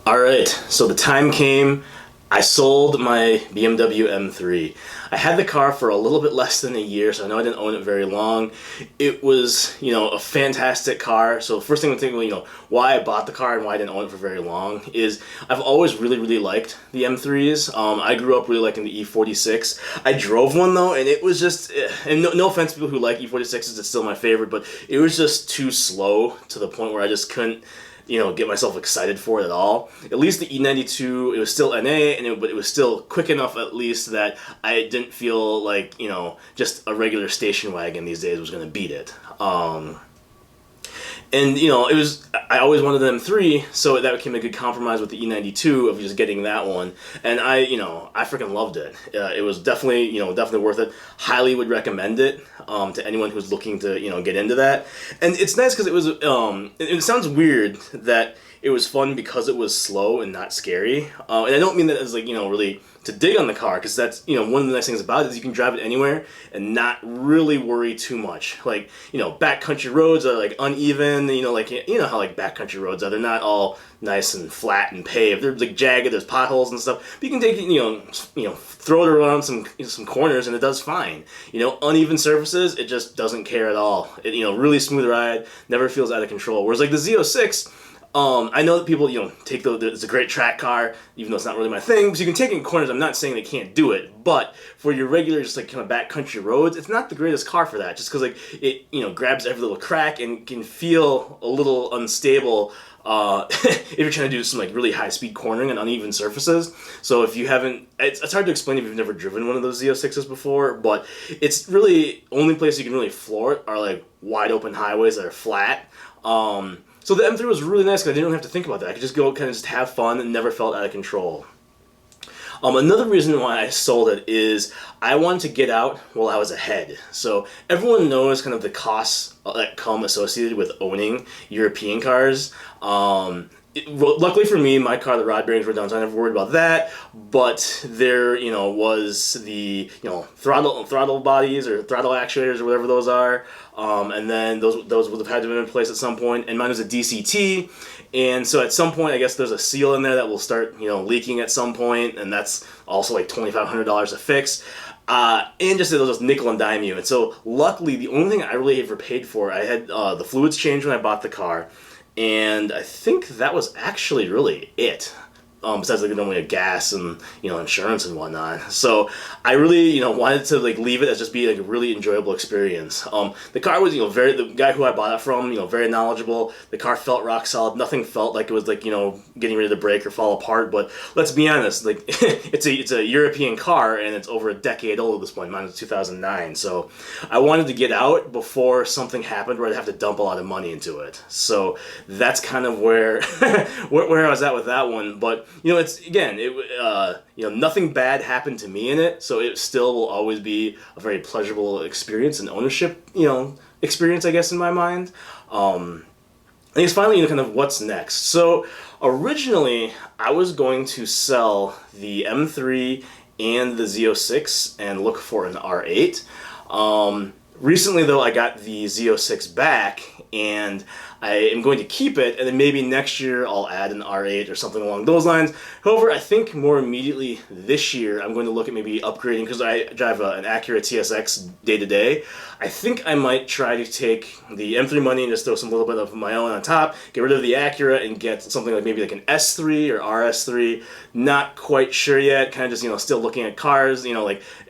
Alright, so the time came. I sold my BMW M3. I had the car for a little bit less than a year, so I know I didn't own it very long. It was, a fantastic car. So first thing I'm thinking, why I bought the car and why I didn't own it for very long is I've always really liked the M3s. I grew up really liking the E46. I drove one though, and it was just, and no offense to people who like E46s, it's still my favorite, but it was just too slow to the point where I just couldn't get myself excited for it at all. At least the E92, it was still NA, but it was still quick enough at least that I didn't feel like, just a regular station wagon these days was going to beat it. I always wanted the M3, so that became a good compromise with the E92 of just getting that one. And I freaking loved it. It was definitely, definitely worth it. Highly would recommend it to anyone who's looking to, get into that. And it's nice because it was, it sounds weird that it was fun because it was slow and not scary. And I don't mean that as really to dig on the car, because that's, one of the nice things about it is you can drive it anywhere and not really worry too much. Like, backcountry roads are uneven, how backcountry roads are. They're not all nice and flat and paved. They're jagged, there's potholes and stuff. But you can take it, throw it around some corners and it does fine. Uneven surfaces, it just doesn't care at all. It, really smooth ride, never feels out of control. Whereas like the Z06, I know that people, take it's a great track car, even though it's not really my thing, so you can take it in corners. I'm not saying they can't do it, but for your regular, just kind of backcountry roads, it's not the greatest car for that, just because it grabs every little crack and can feel a little unstable if you're trying to do some really high speed cornering on uneven surfaces. So if you haven't, it's hard to explain if you've never driven one of those Z06s before, but it's really, only place you can really floor it are wide open highways that are flat. So the M3 was really nice because I didn't really have to think about that. I could just go kind of just have fun and never felt out of control. Another reason why I sold it is I wanted to get out while I was ahead. So everyone knows kind of the costs that come associated with owning European cars. Luckily for me, my car, the rod bearings were done, so I never worried about that. But there, was the, throttle bodies or throttle actuators or whatever those are. And then those would have had to be in place at some point. And mine was a DCT. And so at some point, I guess there's a seal in there that will start, leaking at some point. And that's also $2,500 to fix. And just they'll just nickel and dime you. And so luckily, the only thing I really ever paid for, I had the fluids changed when I bought the car. And I think that was actually really it. Besides normally a gas and insurance and whatnot. So I really wanted to leave it as just be a really enjoyable experience. The car was the guy who I bought it from very knowledgeable. The car felt rock solid. Nothing felt like it was getting ready to break or fall apart. But let's be honest, it's a European car and it's over a decade old at this point. Mine was 2009. So I wanted to get out before something happened where I'd have to dump a lot of money into it. So that's kind of where where I was at with that one. But it's again, nothing bad happened to me in it, so it still will always be a very pleasurable experience and ownership, experience, I guess, in my mind. I guess finally, kind of what's next. So originally, I was going to sell the M3 and the Z06 and look for an R8. Recently, though, I got the Z06 back, and I am going to keep it, and then maybe next year I'll add an R8 or something along those lines. However, I think more immediately this year I'm going to look at maybe upgrading, because I drive an Acura TSX day-to-day. I think I might try to take the M3 money and just throw some little bit of my own on top, get rid of the Acura and get something maybe an S3 or RS3. Not quite sure yet, kind of just still looking at cars.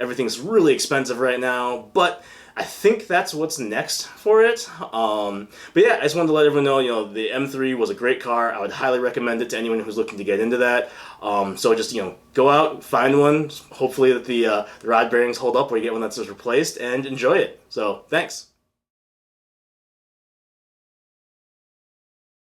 Everything's really expensive right now, but I think that's what's next for it. But yeah, I just wanted to let everyone know, the M3 was a great car. I would highly recommend it to anyone who's looking to get into that. So just, go out, find one. Hopefully that the rod bearings hold up or you get one that's just replaced and enjoy it. So thanks.